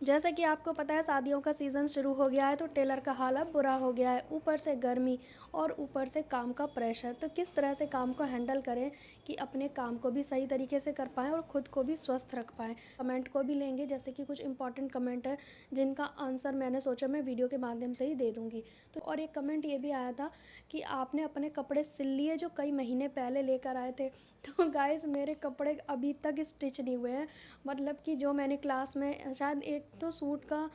जैसा कि आपको पता है शादियों का सीज़न शुरू हो गया है तो टेलर का हाल अब बुरा हो गया है। ऊपर से गर्मी और ऊपर से काम का प्रेशर। तो किस तरह से काम को हैंडल करें कि अपने काम को भी सही तरीके से कर पाएँ और ख़ुद को भी स्वस्थ रख पाएँ। कमेंट को भी लेंगे, जैसे कि कुछ इंपॉर्टेंट कमेंट है जिनका आंसर मैंने सोचा मैं वीडियो के माध्यम से ही दे दूँगी। तो और एक कमेंट ये भी आया था कि आपने अपने कपड़े सिल लिए जो कई महीने पहले लेकर आए थे। तो गाइज़, मेरे कपड़े अभी तक स्टिच नहीं हुए हैं। मतलब कि जो मैंने क्लास में शायद एक तो सूट का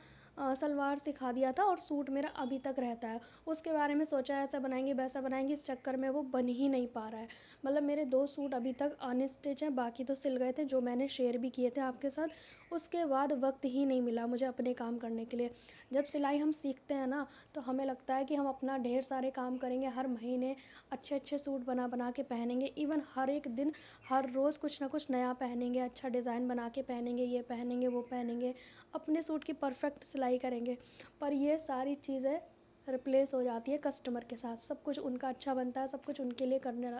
सलवार सिखा दिया था और सूट मेरा अभी तक रहता है। उसके बारे में सोचा ऐसा बनाएंगे वैसा बनाएंगे, इस चक्कर में वो बन ही नहीं पा रहा है। मतलब मेरे 2 सूट अभी तक अनस्टिच हैं, बाकी तो सिल गए थे जो मैंने शेयर भी किए थे आपके साथ। उसके बाद वक्त ही नहीं मिला मुझे अपने काम करने के लिए। जब सिलाई हम सीखते हैं ना, तो हमें लगता है कि हम अपना ढेर सारे काम करेंगे, हर महीने अच्छे अच्छे सूट बना बना के पहनेंगे। इवन हर एक दिन हर रोज़ कुछ ना कुछ नया पहनेंगे, अच्छा डिज़ाइन बना के पहनेंगे, ये पहनेंगे वो पहनेंगे, अपने सूट की परफेक्ट सिलाई करेंगे। पर ये सारी चीज़ें रिप्लेस हो जाती है कस्टमर के साथ। सब कुछ उनका अच्छा बनता है, सब कुछ उनके लिए करने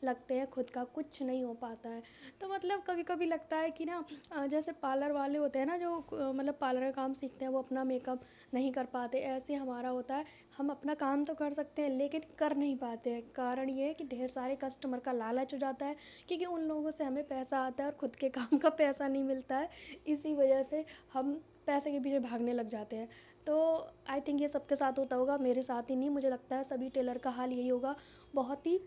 लगते हैं, खुद का कुछ नहीं हो पाता है। तो मतलब कभी कभी लगता है कि ना जैसे पार्लर वाले होते हैं ना जो मतलब पार्लर का काम सीखते हैं, वो अपना मेकअप नहीं कर पाते, ऐसे हमारा होता है। हम अपना काम तो कर सकते हैं लेकिन कर नहीं पाते हैं। कारण ये है कि ढेर सारे कस्टमर का लालच हो जाता है, क्योंकि उन लोगों से हमें पैसा आता है और खुद के काम का पैसा नहीं मिलता है। इसी वजह से हम पैसे के पीछे भागने लग जाते हैं। तो आई थिंक ये सबके साथ होता होगा, मेरे साथ ही नहीं, मुझे लगता है सभी टेलर का हाल यही होगा। बहुत ही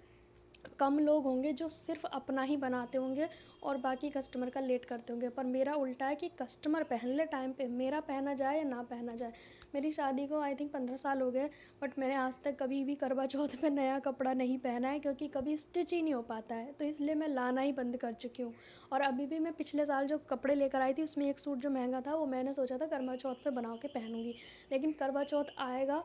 कम लोग होंगे जो सिर्फ अपना ही बनाते होंगे और बाकी कस्टमर का लेट करते होंगे। पर मेरा उल्टा है कि कस्टमर पहन ले टाइम पे, मेरा पहना जाए या ना पहना जाए। मेरी शादी को आई थिंक 15 साल हो गए, बट मैंने आज तक कभी भी करवा चौथ पे नया कपड़ा नहीं पहना है, क्योंकि कभी स्टिच ही नहीं हो पाता है। तो इसलिए मैं लाना ही बंद कर चुकी हूँ। और अभी भी मैं पिछले साल जो कपड़े लेकर आई थी उसमें एक सूट जो महंगा था वो मैंने सोचा था करवा चौथ पे बना के पहनूंगी, लेकिन करवा चौथ आएगा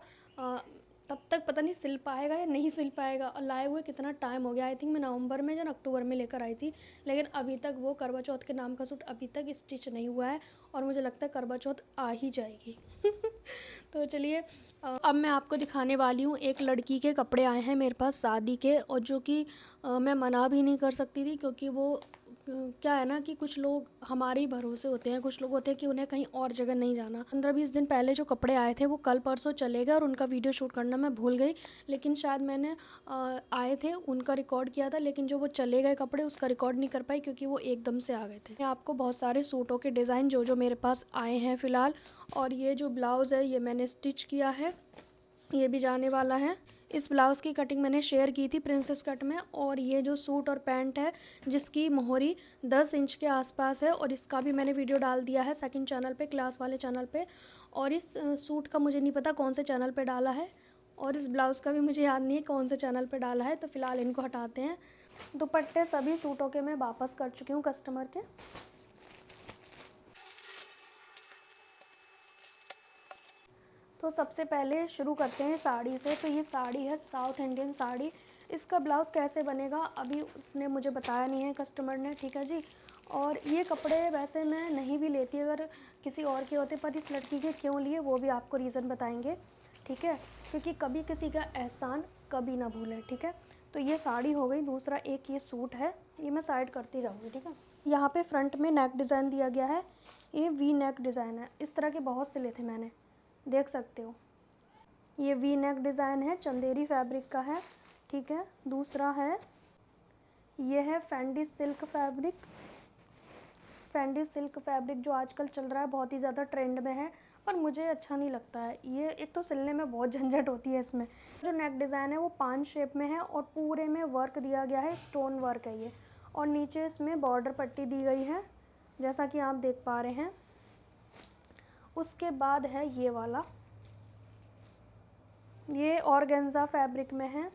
तब तक पता नहीं सिल पाएगा या नहीं सिल पाएगा। और लाए हुए कितना टाइम हो गया, आई थिंक मैं नवंबर में या अक्टूबर में लेकर आई थी, लेकिन अभी तक वो करवा चौथ के नाम का सूट अभी तक स्टिच नहीं हुआ है। और मुझे लगता है करवा चौथ आ ही जाएगी। तो चलिए, अब मैं आपको दिखाने वाली हूँ, एक लड़की के कपड़े आए हैं मेरे पास शादी के, और जो कि मैं मना भी नहीं कर सकती थी, क्योंकि वो क्या है ना कि कुछ लोग हमारे ही भरोसे होते हैं, कुछ लोग होते हैं कि उन्हें कहीं और जगह नहीं जाना। 15-20 दिन पहले जो कपड़े आए थे वो कल परसों चले गए और उनका वीडियो शूट करना मैं भूल गई। लेकिन शायद मैंने आए थे उनका रिकॉर्ड किया था, लेकिन जो वो चले गए कपड़े उसका रिकॉर्ड नहीं कर पाई, क्योंकि वो एकदम से आ गए थे। मैं आपको बहुत सारे सूटों के डिज़ाइन जो जो मेरे पास आए हैं फ़िलहाल, और ये जो ब्लाउज़ है ये मैंने स्टिच किया है, ये भी जाने वाला है। इस ब्लाउज़ की कटिंग मैंने शेयर की थी प्रिंसेस कट में। और ये जो सूट और पैंट है जिसकी मोहरी 10 इंच के आसपास है, और इसका भी मैंने वीडियो डाल दिया है सेकंड चैनल पे, क्लास वाले चैनल पे। और इस सूट का मुझे नहीं पता कौन से चैनल पे डाला है, और इस ब्लाउज़ का भी मुझे याद नहीं है कौन से चैनल पे डाला है। तो फ़िलहाल इनको हटाते हैं। दुपट्टे सभी सूटों के मैं वापस कर चुकी हूँ कस्टमर के। तो सबसे पहले शुरू करते हैं साड़ी से। तो ये साड़ी है साउथ इंडियन साड़ी। इसका ब्लाउज़ कैसे बनेगा अभी उसने मुझे बताया नहीं है कस्टमर ने, ठीक है जी। और ये कपड़े वैसे मैं नहीं भी लेती अगर किसी और के होते, पर इस लड़की के क्यों लिए वो भी आपको रीज़न बताएंगे, ठीक है। क्योंकि कभी किसी का एहसान कभी ना भूलें, ठीक है। तो ये साड़ी हो गई। दूसरा एक ये सूट है, ये मैं साइड करती जाऊँगी, ठीक है। यहाँ पे फ्रंट में नेक डिज़ाइन दिया गया है, ये वी नेक डिज़ाइन है। इस तरह के बहुत सिले थे मैंने, देख सकते हो। ये वी नेक डिज़ाइन है, चंदेरी फैब्रिक का है, ठीक है। दूसरा है, ये है Fendi silk fabric. Fendi silk fabric जो आजकल चल रहा है, बहुत ही ज़्यादा ट्रेंड में है, पर मुझे अच्छा नहीं लगता है। ये एक तो सिलने में बहुत झंझट होती है इसमें। जो नेक डिज़ाइन है वो 5 शेप में है और पूरे में वर्क दिया गया है, स्टोन वर्क है ये। और नीचे इसमें बॉर्डर पट्टी दी गई है, जैसा कि आप देख पा रहे हैं। उसके बाद है ये वाला, ये ऑर्गेन्जा फैब्रिक में है।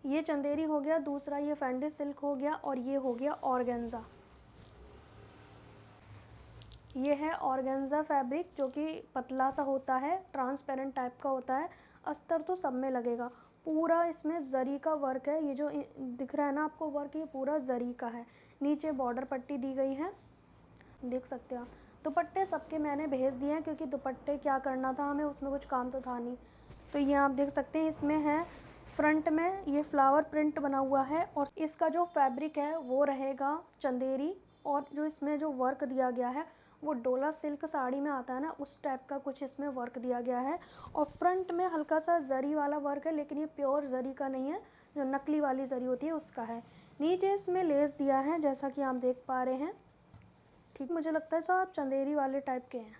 ये चंदेरी हो गया, दूसरा ये फेंडी सिल्क हो गया, और ये हो गया ऑर्गेन्जा। ये है ऑर्गेन्जा फैब्रिक जो कि पतला सा होता है, ट्रांसपेरेंट टाइप का होता है। अस्तर तो सब में लगेगा। पूरा इसमें जरी का वर्क है, ये जो दिख रहा है ना आपको वर्क, ये पूरा जरी का है। नीचे बॉर्डर पट्टी दी गई है, देख सकते हो आप। दुपट्टे सबके मैंने भेज दिए हैं, क्योंकि दुपट्टे क्या करना था हमें, उसमें कुछ काम तो था नहीं। तो ये आप देख सकते हैं, इसमें है फ्रंट में ये फ्लावर प्रिंट बना हुआ है, और इसका जो फैब्रिक है वो रहेगा चंदेरी, और जो इसमें जो वर्क दिया गया है वो डोला सिल्क साड़ी में आता है ना, उस टाइप का कुछ इसमें वर्क दिया गया है। और फ्रंट में हल्का सा जरी वाला वर्क है, लेकिन ये प्योर जरी का नहीं है, जो नकली वाली जरी होती है उसका है। नीचे इसमें लेस दिया है जैसा कि आप देख पा रहे हैं। ठीक, मुझे लगता है सब चंदेरी वाले टाइप के हैं।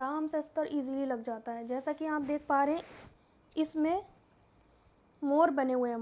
आराम से अस्तर इजीली लग जाता है। जैसा कि आप देख पा रहे हैं, इसमें मोर बने हुए हैं।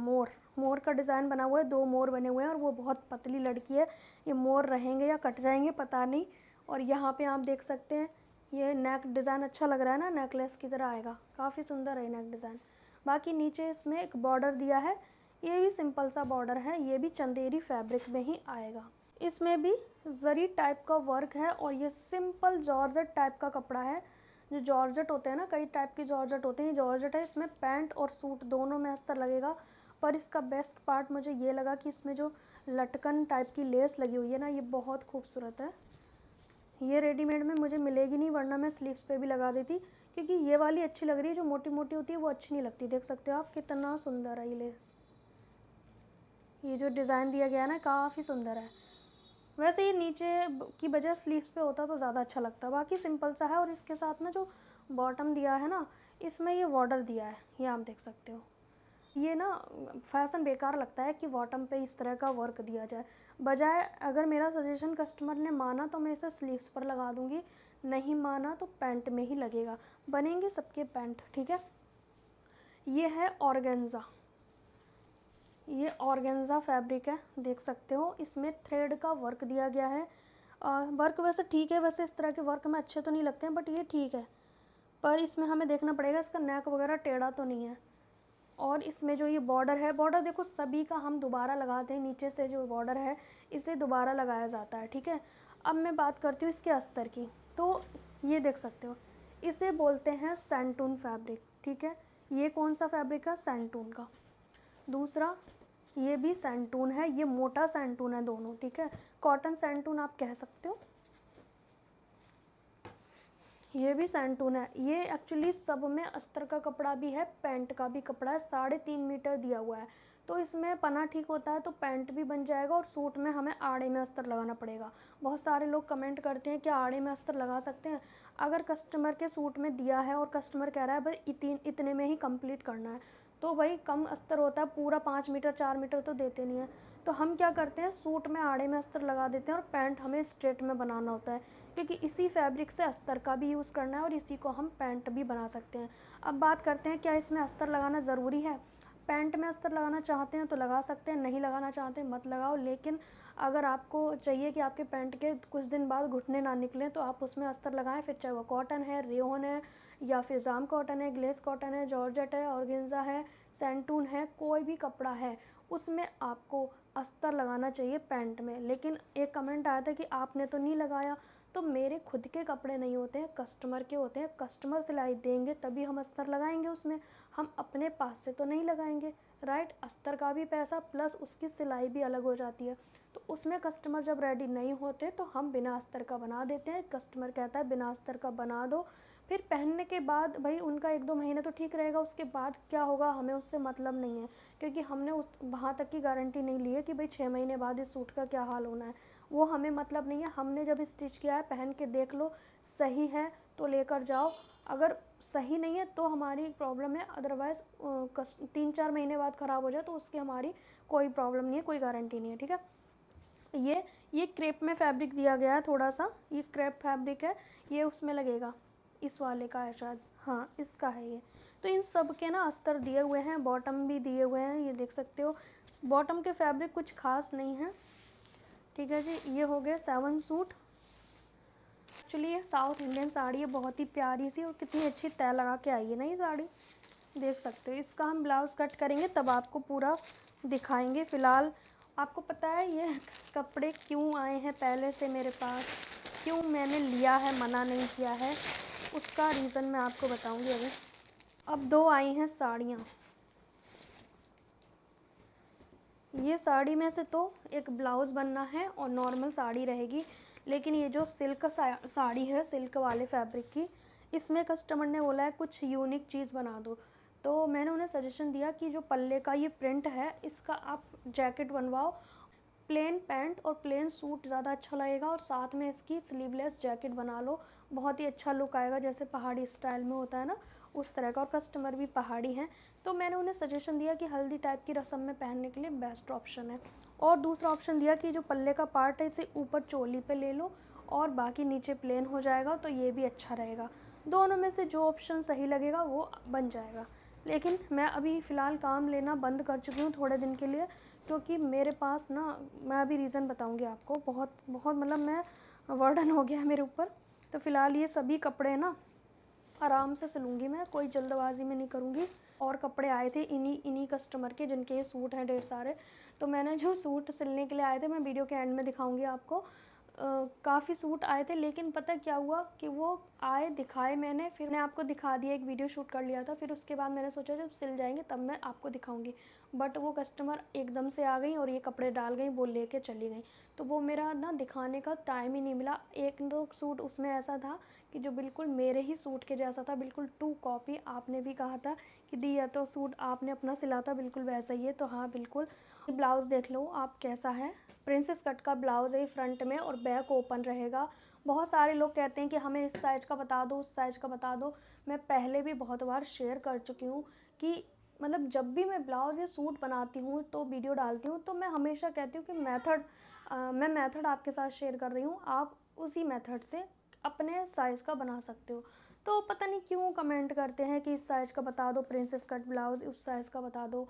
मोर का डिज़ाइन बना हुआ है, 2 मोर बने हुए हैं और वो बहुत पतली लड़की है। ये मोर रहेंगे या कट जाएंगे पता नहीं। और यहाँ पे आप देख सकते हैं, ये नेक डिज़ाइन अच्छा लग रहा है ना, नेकलेस की तरह आएगा, काफ़ी सुंदर है नेक डिज़ाइन। बाकी नीचे इसमें एक बॉर्डर दिया है, ये भी सिंपल सा बॉर्डर है, ये भी चंदेरी फैब्रिक में ही आएगा। इसमें भी जरी टाइप का वर्क है और ये सिंपल जॉर्जेट टाइप का कपड़ा है। जो जॉर्जेट होते हैं ना, कई टाइप के जॉर्जेट होते हैं, ये जॉर्जेट है। इसमें पैंट और सूट दोनों में अस्तर लगेगा। पर इसका बेस्ट पार्ट मुझे ये लगा कि इसमें जो लटकन टाइप की लेस लगी हुई है ना, ये बहुत खूबसूरत है। ये रेडीमेड में मुझे मिलेगी नहीं, वरना मैं स्लीव्स पे भी लगा देती, क्योंकि ये वाली अच्छी लग रही है। जो मोटी मोटी होती है वो अच्छी नहीं लगती। देख सकते हो आप कितना सुंदर है ये लेस। ये जो डिज़ाइन दिया गया है ना, काफ़ी सुंदर है। वैसे ये नीचे की बजाय स्लीव्स पे होता तो ज़्यादा अच्छा लगता। बाकी सिंपल सा है। और इसके साथ में जो बॉटम दिया है ना, इसमें ये बॉर्डर दिया है, ये आप देख सकते हो। ये ना फैशन बेकार लगता है कि बॉटम पे इस तरह का वर्क दिया जाए। बजाय, अगर मेरा सजेशन कस्टमर ने माना तो मैं इसे स्लीव्स पर लगा दूँगी, नहीं माना तो पैंट में ही लगेगा। बनेंगे सबके पैंट, ठीक है। ये है ऑर्गेन्जा। ये ऑर्गेन्जा फैब्रिक है, देख सकते हो। इसमें थ्रेड का वर्क दिया गया है। वर्क वैसे ठीक है, वैसे इस तरह के वर्क में अच्छे तो नहीं लगते हैं, बट ये ठीक है। पर इसमें हमें देखना पड़ेगा इसका नेक वगैरह टेढ़ा तो नहीं है। और इसमें जो ये बॉर्डर है, बॉर्डर देखो सभी का हम दोबारा लगाते हैं, नीचे से जो बॉर्डर है इसे दोबारा लगाया जाता है, ठीक है। अब मैं बात करती हूँ इसके अस्तर की। तो ये देख सकते हो, इसे बोलते हैं सैंटून फैब्रिक, ठीक है। ये कौन सा फैब्रिक है? सैंटून का। दूसरा, ये भी सैंटून है, ये मोटा सैंटून है दोनों, ठीक है। कॉटन सैंटून आप कह सकते हो। ये भी सैंटून है। ये एक्चुअली सब में अस्तर का कपड़ा भी है, पैंट का भी कपड़ा है। 3.5 मीटर दिया हुआ है, तो इसमें पना ठीक होता है तो पैंट भी बन जाएगा और सूट में हमें आड़े में अस्तर लगाना पड़ेगा। बहुत सारे लोग कमेंट करते हैं कि आड़े में अस्तर लगा सकते हैं। अगर कस्टमर के सूट में दिया है और कस्टमर कह रहा है भाई इतने में ही कंप्लीट करना है, तो भाई कम अस्तर होता है, पूरा 5 मीटर 4 मीटर तो देते नहीं है। तो हम क्या करते हैं, सूट में आड़े में अस्तर लगा देते हैं और पैंट हमें स्ट्रेट में बनाना होता है, क्योंकि इसी फैब्रिक से अस्तर का भी यूज़ करना है और इसी को हम पैंट भी बना सकते हैं। अब बात करते हैं, क्या इसमें अस्तर लगाना ज़रूरी है? पैंट में अस्तर लगाना चाहते हैं तो लगा सकते हैं, नहीं लगाना चाहते हैं मत लगाओ। लेकिन अगर आपको चाहिए कि आपके पैंट के कुछ दिन बाद घुटने ना निकलें, तो आप उसमें अस्तर लगाएं, फिर चाहे वो कॉटन है, रेयॉन है, या फिर जाम कॉटन है, ग्लेस कॉटन है, जॉर्जेट है, ऑर्गेन्जा है, सैंटून है, कोई भी कपड़ा है, उसमें आपको अस्तर लगाना चाहिए पैंट में। लेकिन एक कमेंट आया था कि आपने तो नहीं लगाया, तो मेरे खुद के कपड़े नहीं होते हैं, कस्टमर के होते हैं। कस्टमर सिलाई देंगे तभी हम अस्तर लगाएंगे उसमें, हम अपने पास से तो नहीं लगाएंगे, राइट। अस्तर का भी पैसा प्लस उसकी सिलाई भी अलग हो जाती है। तो उसमें कस्टमर जब रेडी नहीं होते तो हम बिना अस्तर का बना देते हैं। कस्टमर कहता है बिना अस्तर का बना दो, फिर पहनने के बाद भाई उनका 1-2 महीने तो ठीक रहेगा, उसके बाद क्या होगा हमें उससे मतलब नहीं है, क्योंकि हमने उस वहाँ तक की गारंटी नहीं ली है कि भाई 6 महीने बाद इस सूट का क्या हाल होना है, वो हमें मतलब नहीं है। हमने जब स्टिच किया है, पहन के देख लो, सही है तो लेकर जाओ, अगर सही नहीं है तो हमारी प्रॉब्लम है। अदरवाइज़ 3-4 महीने बाद ख़राब हो जाए तो उसकी हमारी कोई प्रॉब्लम नहीं है, कोई गारंटी नहीं है, ठीक है। ये क्रेप में फैब्रिक दिया गया है थोड़ा सा, ये क्रेप फैब्रिक है, ये उसमें लगेगा, इस वाले का है शायद, हाँ इसका है ये। तो इन सब के ना अस्तर दिए हुए हैं, बॉटम भी दिए हुए हैं, ये देख सकते हो। बॉटम के फैब्रिक कुछ खास नहीं है, ठीक है जी। ये हो गया 7 सूट। एक्चुअली ये साउथ इंडियन साड़ी है, बहुत ही प्यारी सी, और कितनी अच्छी तय लगा के आई है ना ये साड़ी, देख सकते हो। इसका हम ब्लाउज़ कट करेंगे तब आपको पूरा दिखाएंगे। फ़िलहाल आपको पता है ये कपड़े क्यों आए हैं पहले से मेरे पास, क्यों मैंने लिया है, मना नहीं किया है, उसका रीज़न मैं आपको बताऊंगी अभी। अब 2 आई हैं साड़ियाँ। ये साड़ी में से तो एक ब्लाउज़ बनना है और नॉर्मल साड़ी रहेगी, लेकिन ये जो सिल्क साड़ी है, सिल्क वाले फैब्रिक की, इसमें कस्टमर ने बोला है कुछ यूनिक चीज़ बना दो। तो मैंने उन्हें सजेशन दिया कि जो पल्ले का ये प्रिंट है, इसका आप जैकेट बनवाओ प्लेन पैंट और प्लेन सूट ज़्यादा अच्छा लगेगा, और साथ में इसकी स्लीवलेस जैकेट बना लो, बहुत ही अच्छा लुक आएगा, जैसे पहाड़ी स्टाइल में होता है ना उस तरह का। और कस्टमर भी पहाड़ी हैं, तो मैंने उन्हें सजेशन दिया कि हल्दी टाइप की रस्म में पहनने के लिए बेस्ट ऑप्शन है। और दूसरा ऑप्शन दिया कि जो पल्ले का पार्ट है इसे ऊपर चोली पे ले लो और बाकी नीचे प्लेन हो जाएगा, तो ये भी अच्छा रहेगा। दोनों में से जो ऑप्शन सही लगेगा वो बन जाएगा। लेकिन मैं अभी फ़िलहाल काम लेना बंद कर चुकी हूँ थोड़े दिन के लिए, क्योंकि मेरे पास ना, मैं अभी रीज़न बताऊँगी आपको, बहुत बहुत मतलब मैं वर्डन हो गया है मेरे ऊपर। तो फ़िलहाल ये सभी कपड़े ना आराम से सिलूँगी, मैं कोई जल्दबाजी में नहीं करूँगी। और कपड़े आए थे इन्हीं इन्हीं कस्टमर के, जिनके ये सूट हैं ढेर सारे। तो मैंने जो सूट सिलने के लिए आए थे, मैं वीडियो के एंड में दिखाऊंगी आपको। काफ़ी सूट आए थे, लेकिन पता क्या हुआ कि वो आए, दिखाए मैंने, फिर मैंने आपको दिखा दिया, एक वीडियो शूट कर लिया था, फिर उसके बाद मैंने सोचा जब सिल जाएंगे तब मैं आपको दिखाऊंगी। बट वो कस्टमर एकदम से आ गई और ये कपड़े डाल गई, वो लेके चली गई, तो वो मेरा ना दिखाने का टाइम ही नहीं मिला। एक दो सूट उसमें ऐसा था कि जो बिल्कुल मेरे ही सूट के जैसा था, बिल्कुल टू कॉपी। आपने भी कहा था कि दी या तो सूट आपने अपना सिला था, बिल्कुल वैसा ही है। तो हाँ बिल्कुल, ब्लाउज़ देख लो आप कैसा है, प्रिंसेस कट का ब्लाउज़ है फ्रंट में और बैक ओपन रहेगा। बहुत सारे लोग कहते हैं कि हमें इस साइज़ का बता दो, उस साइज़ का बता दो। मैं पहले भी बहुत बार शेयर कर चुकी हूँ कि मतलब जब भी मैं ब्लाउज़ या सूट बनाती हूँ तो वीडियो डालती हूँ, तो मैं हमेशा कहती हूँ कि मैं मेथड आपके साथ शेयर कर रही हूँ, आप उसी मेथड से अपने साइज़ का बना सकते हो। तो पता नहीं क्यों कमेंट करते हैं कि इस साइज़ का बता दो प्रिंसेस कट ब्लाउज़, उस साइज़ का बता दो।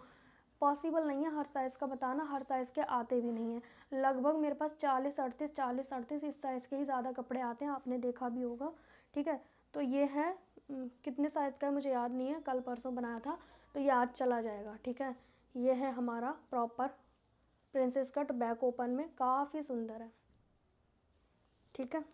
पॉसिबल नहीं है हर साइज़ का बताना, हर साइज़ के आते भी नहीं हैं। लगभग मेरे पास 40-38 इस साइज़ के ही ज़्यादा कपड़े आते हैं, आपने देखा भी होगा। ठीक है, तो ये है कितने साइज़ का है मुझे याद नहीं है, कल परसों बनाया था, तो ये आज चला जाएगा। ठीक है, ये है हमारा proper princess cut back open में, काफ़ी सुंदर है। ठीक है,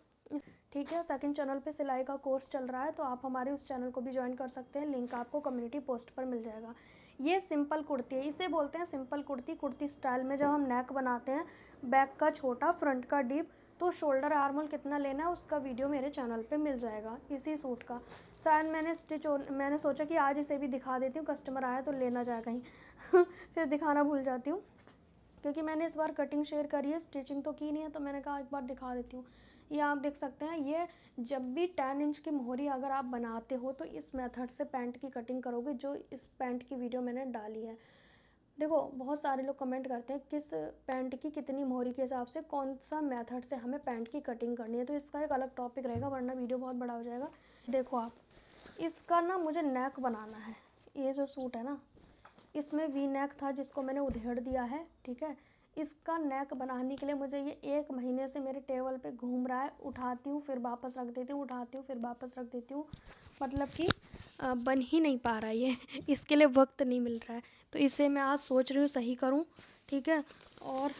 ठीक है। सेकंड चैनल पे सिलाई का कोर्स चल रहा है, तो आप हमारे उस चैनल को भी ज्वाइन कर सकते हैं, लिंक आपको कम्युनिटी पोस्ट पर मिल जाएगा। ये सिंपल कुर्ती है, इसे बोलते हैं सिंपल कुर्ती। कुर्ती स्टाइल में जब हम नेक बनाते हैं, बैक का छोटा फ्रंट का डीप, तो शोल्डर आर्मोल कितना लेना है उसका वीडियो मेरे चैनल पे मिल जाएगा इसी सूट का। शायद मैंने सोचा कि आज इसे भी दिखा देती हूँ, कस्टमर आया तो लेना जाए कहीं फिर दिखाना भूल जाती हूँ, क्योंकि मैंने इस बार कटिंग शेयर करी है, स्टिचिंग तो की नहीं है, तो मैंने कहा एक बार दिखा देती हूँ। ये आप देख सकते हैं, ये जब भी 10 इंच की मोहरी अगर आप बनाते हो तो इस मेथड से पैंट की कटिंग करोगे, जो इस पैंट की वीडियो मैंने डाली है। देखो बहुत सारे लोग कमेंट करते हैं किस पैंट की कितनी मोहरी के हिसाब से कौन सा मेथड से हमें पैंट की कटिंग करनी है, तो इसका एक अलग टॉपिक रहेगा, वरना वीडियो बहुत बड़ा हो जाएगा। देखो आप, इसका ना मुझे नेक बनाना है। ये जो सूट है ना, इसमें वी नेक था जिसको मैंने उधेड़ दिया है। ठीक है, इसका नेक बनाने के लिए मुझे ये 1 महीने से मेरे टेबल पे घूम रहा है, उठाती हूँ फिर वापस रख देती हूँ, उठाती हूँ फिर वापस रख देती हूँ, मतलब कि बन ही नहीं पा रहा है ये इसके लिए वक्त नहीं मिल रहा है, तो इसे मैं आज सोच रही हूँ सही करूँ। ठीक है, और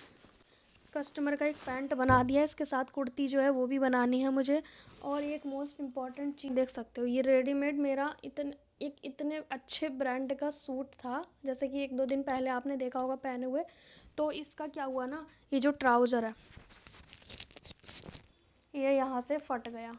कस्टमर का एक पैंट बना दिया है, इसके साथ कुर्ती जो है वो भी बनानी है मुझे। और एक मोस्ट इम्पॉर्टेंट चीज़ देख सकते हो, ये रेडीमेड मेरा इतने अच्छे ब्रांड का सूट था, जैसे कि 1-2 दिन पहले आपने देखा होगा पहने हुए। तो इसका क्या हुआ ना, ये जो ट्राउज़र है ये यहाँ से फट गया।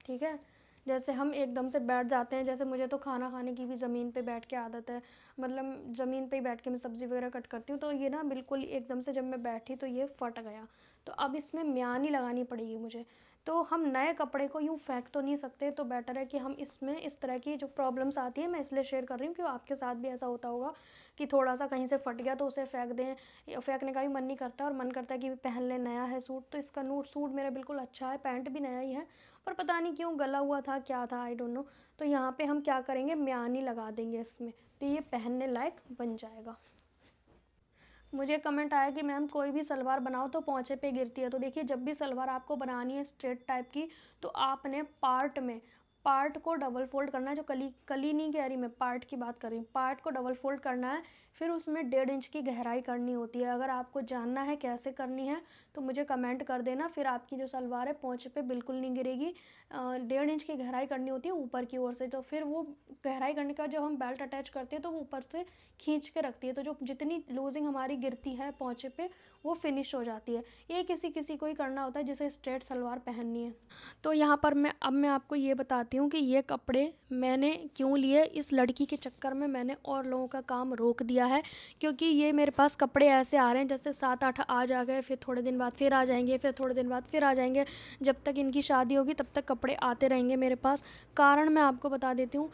ठीक है, जैसे हम एकदम से बैठ जाते हैं, जैसे मुझे तो खाना खाने की भी ज़मीन पे बैठ के आदत है, मतलब ज़मीन पे ही बैठ के मैं सब्ज़ी वगैरह कट करती हूँ, तो ये ना बिल्कुल एकदम से जब मैं बैठी तो ये फट गया। तो अब इसमें म्यानी लगानी पड़ेगी मुझे। तो हम नए कपड़े को यूँ फेंक तो नहीं सकते, तो बेटर है कि हम इसमें इस तरह की जो प्रॉब्लम्स आती है, मैं इसलिए शेयर कर रही हूँ कि आपके साथ भी ऐसा होता होगा कि थोड़ा सा कहीं से फट गया तो उसे फेंक दें, फेंकने का भी मन नहीं करता और मन करता है कि पहन ले, नया है सूट। तो इसका सूट मेरा बिल्कुल अच्छा है, पैंट भी नया ही है, पर पता नहीं क्यों गला हुआ था, क्या था, आई डोंट नो। तो यहाँ पे हम क्या करेंगे, म्यानी लगा देंगे इसमें, तो ये पहनने लायक बन जाएगा। मुझे कमेंट आया कि मैम कोई भी सलवार बनाओ तो पोंचे पे गिरती है। तो देखिए, जब भी सलवार आपको बनानी है स्ट्रेट टाइप की, तो आपने पार्ट को डबल फोल्ड करना है। जो कली कली नहीं कह रही मैं, पार्ट की बात कर रही हूँ, पार्ट को डबल फोल्ड करना है, फिर उसमें 1.5 इंच की गहराई करनी होती है। अगर आपको जानना है कैसे करनी है तो मुझे कमेंट कर देना, फिर आपकी जो सलवार है पोंचे पे बिल्कुल नहीं गिरेगी। 1.5 इंच की गहराई करनी होती है ऊपर की ओर से, तो फिर वो गहराई करने के बाद जब हम बेल्ट अटैच करते हैं तो वो ऊपर से खींच के रखती है, तो जो जितनी लूजिंग हमारी गिरती है पोंचे पे वो फिनिश हो जाती है। ये किसी किसी को ही करना होता है जिसे स्ट्रेट सलवार पहननी है। तो यहाँ पर मैं आपको ये बताती बताती हूँ कि ये कपड़े मैंने क्यों लिए। इस लड़की के चक्कर में मैंने और लोगों का काम रोक दिया है, क्योंकि ये मेरे पास कपड़े ऐसे आ रहे हैं जैसे 7-8 आज आ गए, फिर थोड़े दिन बाद फिर आ जाएंगे, फिर थोड़े दिन बाद फिर आ जाएंगे। जब तक इनकी शादी होगी तब तक कपड़े आते रहेंगे मेरे पास। कारण मैं आपको बता देती हूँ,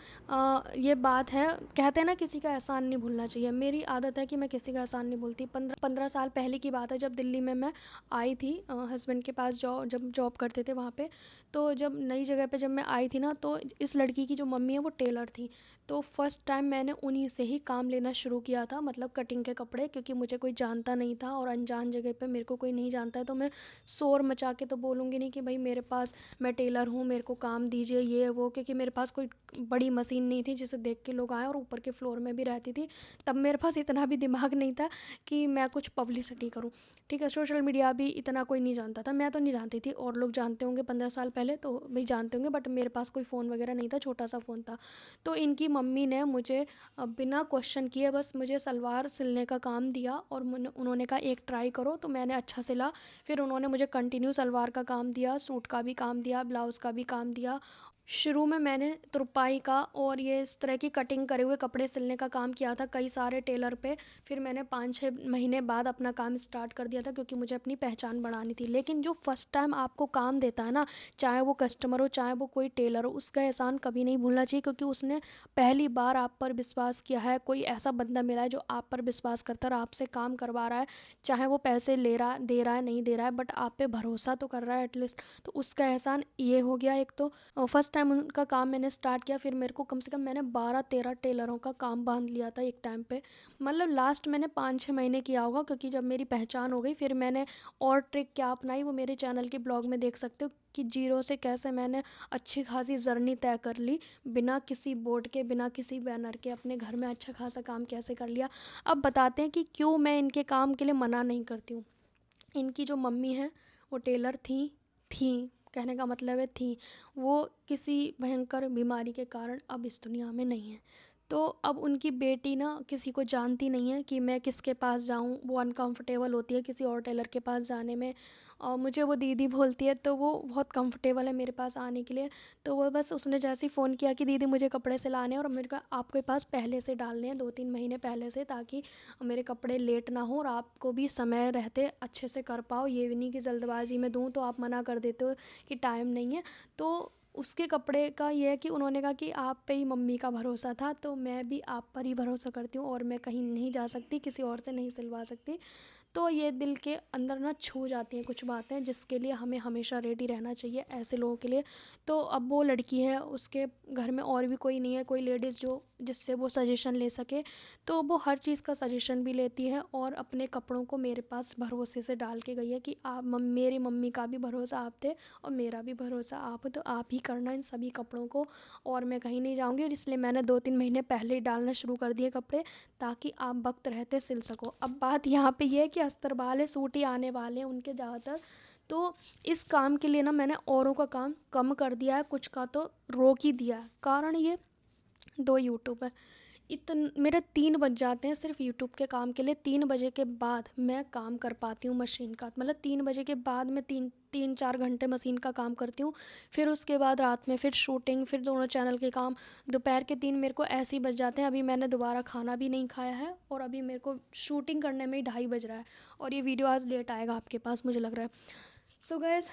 ये बात है, कहते हैं ना किसी का एहसान नहीं भूलना चाहिए। मेरी आदत है कि मैं किसी का एहसान नहीं भूलती। 15 साल पहले की बात है, जब दिल्ली में मैं आई थी हस्बैंड के पास, जब जॉब करते थे वहाँ पे। तो जब नई जगह पे जब मैं आई थी ना, तो इस लड़की की जो मम्मी है वो टेलर थी। तो फर्स्ट टाइम मैंने उन्हीं से ही काम लेना शुरू किया था, मतलब कटिंग के कपड़े, क्योंकि मुझे कोई जानता नहीं था और अनजान जगह पे मेरे को कोई नहीं जानता है तो मैं शोर मचा के तो बोलूँगी नहीं कि भाई मेरे पास, मैं टेलर हूँ, मेरे को काम दीजिए ये वो, क्योंकि मेरे पास कोई बड़ी मशीन नहीं थी जिसे देख के लोग आए, और ऊपर के फ्लोर में भी रहती थी। तब मेरे पास इतना भी दिमाग नहीं था कि मैं कुछ पब्लिसिटी करूँ। ठीक है, सोशल मीडिया भी इतना कोई नहीं जानता था, मैं तो नहीं जानती थी, और लोग जानते होंगे 15 साल पहले तो भाई जानते होंगे, बट मेरे पास कोई फ़ोन वगैरह नहीं था, छोटा सा फ़ोन था। तो इनकी मम्मी ने मुझे बिना क्वेश्चन किए बस मुझे सलवार सिलने का काम दिया, और उन्होंने कहा एक ट्राई करो, तो मैंने अच्छा सिला। फिर उन्होंने मुझे कंटिन्यू सलवार का काम दिया, सूट का भी काम दिया, ब्लाउज़ का भी काम दिया। शुरू में मैंने तुरपाई का और ये इस तरह की कटिंग करे हुए कपड़े सिलने का काम किया था कई सारे टेलर पे। फिर मैंने 5-6 महीने बाद अपना काम स्टार्ट कर दिया था, क्योंकि मुझे अपनी पहचान बढ़ानी थी। लेकिन जो फर्स्ट टाइम आपको काम देता है ना, चाहे वो कस्टमर हो चाहे वो कोई टेलर हो, उसका एहसान कभी नहीं भूलना चाहिए, क्योंकि उसने पहली बार आप पर विश्वास किया है। कोई ऐसा बंदा मिला है जो आप पर विश्वास करता है और आपसे काम करवा रहा है, चाहे वो पैसे ले रहा दे रहा है नहीं दे रहा है, बट आप पे भरोसा तो कर रहा है एटलीस्ट। तो उसका एहसान ये हो गया एक तो। फर्स्ट टाइम उनका काम मैंने स्टार्ट किया, फिर मेरे को कम से कम मैंने 12-13 टेलरों का काम बांध लिया था एक टाइम पे। मतलब लास्ट मैंने 5-6 महीने किया होगा, क्योंकि जब मेरी पहचान हो गई फिर मैंने और ट्रिक क्या अपनाई वो मेरे चैनल के ब्लॉग में देख सकते हो, कि जीरो से कैसे मैंने अच्छी खासी जर्नी तय कर ली, बिना किसी बोर्ड के, बिना किसी बैनर के, अपने घर में अच्छा खासा काम कैसे कर लिया। अब बताते हैं कि क्यों मैं इनके काम के लिए मना नहीं करती हूँ। इनकी जो मम्मी है वो टेलर थी, कहने का मतलब है थी। वो किसी भयंकर बीमारी के कारण अब इस दुनिया में नहीं है। तो अब उनकी बेटी ना किसी को जानती नहीं है कि मैं किसके पास जाऊं, वो अनकंफर्टेबल होती है किसी और टेलर के पास जाने में, और मुझे वो दीदी बोलती है, तो वो बहुत कंफर्टेबल है मेरे पास आने के लिए। तो वो बस उसने जैसे ही फ़ोन किया कि दीदी मुझे कपड़े सिलाने हैं, और मेरे को आपके पास पहले से डालने हैं 2-3 महीने पहले से, ताकि मेरे कपड़े लेट ना हो और आपको भी समय रहते अच्छे से कर पाओ, ये भी नहीं कि जल्दबाजी में दूँ तो आप मना कर देते हो कि टाइम नहीं है। तो उसके कपड़े का ये है कि उन्होंने कहा कि आप पे ही मम्मी का भरोसा था, तो मैं भी आप पर ही भरोसा करती हूँ, और मैं कहीं नहीं जा सकती, किसी और से नहीं सिलवा सकती। तो ये दिल के अंदर ना छू जाती हैं कुछ बातें, जिसके लिए हमें हमेशा रेडी रहना चाहिए ऐसे लोगों के लिए। तो अब वो लड़की है, उसके घर में और भी कोई नहीं है, कोई लेडीज़ जो जिससे वो सजेशन ले सके, तो वो हर चीज़ का सजेशन भी लेती है, और अपने कपड़ों को मेरे पास भरोसे से डाल के गई है कि आप मेरी मम्मी का भी भरोसा आप थे और मेरा भी भरोसा आप, तो आप ही करना इन सभी कपड़ों को, और मैं कहीं नहीं जाऊँगी। और इसलिए मैंने 2-3 महीने पहले ही डालना शुरू कर दिए कपड़े, ताकि आप वक्त रहते सिल सको। अब बात यहाँ पे ये है कि अस्तर वाले सूट ही आने वाले हैं उनके ज़्यादातर। तो इस काम के लिए ना मैंने औरों का काम कम कर दिया है, कुछ का तो रोक ही दिया है। कारण ये 2 यूट्यूबर, मेरे 3 बज जाते हैं सिर्फ यूट्यूब के काम के लिए। 3 बजे के बाद मैं काम कर पाती हूँ मशीन का, मतलब 3 बजे के बाद मैं 3-4 घंटे मशीन का काम करती हूँ। फिर उसके बाद रात में फिर शूटिंग, फिर दोनों चैनल के काम, दोपहर के 3 मेरे को ऐसे ही बज जाते हैं। अभी मैंने दोबारा खाना भी नहीं खाया है, और अभी मेरे को शूटिंग करने में ही 2:30 बज रहा है, और ये वीडियो आज लेट आएगा आपके पास मुझे लग रहा है। सो गाइस,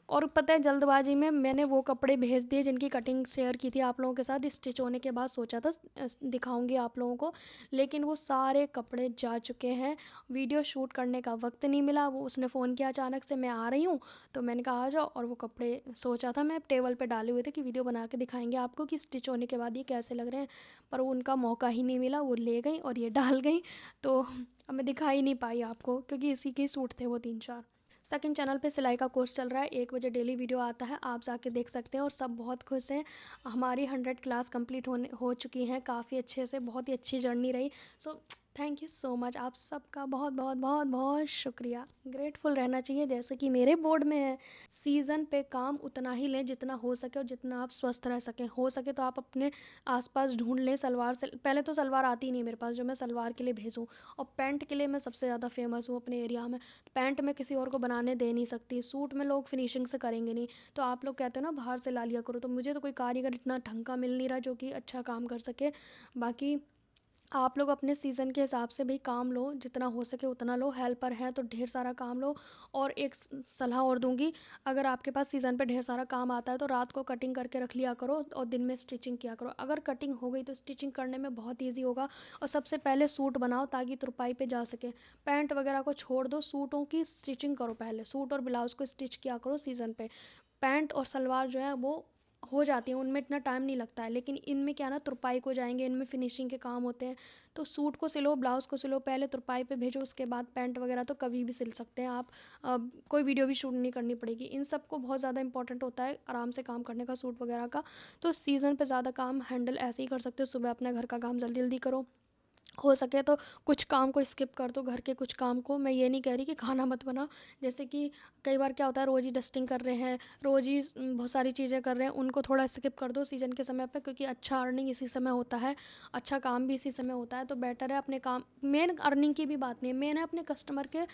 और पता है जल्दबाजी में मैंने वो कपड़े भेज दिए जिनकी कटिंग शेयर की थी आप लोगों के साथ, स्टिच होने के बाद सोचा था दिखाऊंगी आप लोगों को, लेकिन वो सारे कपड़े जा चुके हैं। वीडियो शूट करने का वक्त नहीं मिला, वो उसने फ़ोन किया अचानक से मैं आ रही हूँ, तो मैंने कहा आ जाओ, और वो कपड़े सोचा था मैं टेबल पे डाले हुए थे कि वीडियो बना के दिखाएंगे आपको कि स्टिच होने के बाद ये कैसे लग रहे हैं, पर वो उनका मौका ही नहीं मिला, वो ले गई और ये डाल गई। तो अब मैं दिखा ही नहीं पाई आपको, क्योंकि इसी के सूट थे वो 3-4। सेकंड चैनल पे सिलाई का कोर्स चल रहा है, 1 बजे डेली वीडियो आता है, आप जाके देख सकते हैं, और सब बहुत खुश हैं। हमारी 100 क्लास कंप्लीट हो चुकी हैं काफ़ी अच्छे से, बहुत ही अच्छी जर्नी रही। So thank you so much. आप सबका बहुत बहुत बहुत बहुत शुक्रिया। ग्रेटफुल रहना चाहिए जैसे कि मेरे बोर्ड में है। सीज़न पे काम उतना ही लें जितना हो सके और जितना आप स्वस्थ रह सकें। हो सके तो आप अपने आसपास ढूंढ लें सलवार से। पहले तो सलवार आती नहीं मेरे पास जो मैं सलवार के लिए भेजूँ। और पैंट के लिए मैं सबसे ज़्यादा फेमस हूँ अपने एरिया में। पैंट मैं किसी और को बनाने दे नहीं सकती। सूट में लोग फिनिशिंग से करेंगे नहीं। तो आप लोग कहते हो ना बाहर से ला लिया करो, तो मुझे तो कोई कारीगर इतना ढंग का मिल नहीं रहा जो कि अच्छा काम कर सके। बाकी आप लोग अपने सीज़न के हिसाब से भी काम लो, जितना हो सके उतना लो। हेल्पर हैं तो ढेर सारा काम लो। और एक सलाह और दूंगी, अगर आपके पास सीज़न पे ढेर सारा काम आता है तो रात को कटिंग करके रख लिया करो और दिन में स्टिचिंग किया करो। अगर कटिंग हो गई तो स्टिचिंग करने में बहुत ईजी होगा। और सबसे पहले सूट बनाओ ताकि तुरपाई पे जा सके। पैंट वगैरह को छोड़ दो, सूटों की स्टिचिंग करो पहले। सूट और ब्लाउज़ को स्टिच किया करो सीज़न पे। पैंट और सलवार जो है वो हो जाती हैं, उनमें इतना टाइम नहीं लगता है। लेकिन इनमें क्या ना, तुरपाई को जाएंगे, इनमें फिनिशिंग के काम होते हैं। तो सूट को सिलो, ब्लाउज़ को सिलो, पहले तुरपाई पे भेजो, उसके बाद पैंट वगैरह तो कभी भी सिल सकते हैं आप। कोई वीडियो भी शूट नहीं करनी पड़ेगी। इन सब को बहुत ज़्यादा इंपॉर्टेंट होता है आराम से काम करने का, सूट वगैरह का। तो सीज़न पे ज़्यादा काम हैंडल ऐसे ही कर सकते हो। सुबह अपने घर का काम जल्दी जल्दी करो, हो सके तो कुछ काम को स्किप कर दो, घर के कुछ काम को। मैं ये नहीं कह रही कि खाना मत बनाओ। जैसे कि कई बार क्या होता है, रोज़ ही डस्टिंग कर रहे हैं, रोज़ ही बहुत सारी चीज़ें कर रहे हैं, उनको थोड़ा स्किप कर दो सीज़न के समय पे। क्योंकि अच्छा अर्निंग इसी समय होता है, अच्छा काम भी इसी समय होता है। तो बेटर है अपने काम, मेन अर्निंग की भी बात नहीं है, मेन है अपने कस्टमर के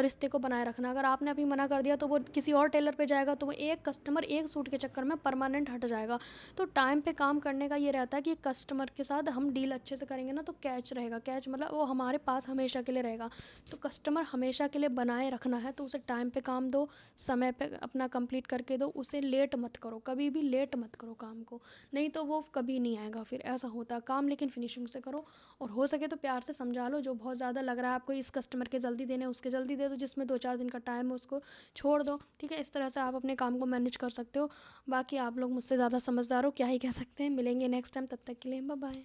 रिश्ते को बनाए रखना। अगर आपने अभी मना कर दिया तो वो किसी और टेलर पे जाएगा, तो वो एक कस्टमर एक सूट के चक्कर में परमानेंट हट जाएगा। तो टाइम पे काम करने का ये रहता है कि कस्टमर के साथ हम डील अच्छे से करेंगे ना तो कैच रहेगा। कैच मतलब वो हमारे पास हमेशा के लिए रहेगा। तो कस्टमर हमेशा के लिए बनाए रखना है तो उसे टाइम पे काम दो, समय पे अपना कंप्लीट करके दो। उसे लेट मत करो, कभी भी लेट मत करो काम को, नहीं तो वो कभी नहीं आएगा फिर। ऐसा होता है काम, लेकिन फिनिशिंग से करो। और हो सके तो प्यार से समझा लो। जो बहुत ज़्यादा लग रहा है आपको इस कस्टमर के जल्दी देने, उसके जल्दी दे दो। जिसमें 2-4 दिन का टाइम है उसको छोड़ दो। ठीक है, इस तरह से आप अपने काम को मैनेज कर सकते हो। बाकी आप लोग मुझसे ज़्यादा समझदार हो, क्या ही कह सकते हैं। मिलेंगे नेक्स्ट टाइम, तब तक के लिए बाय बाय।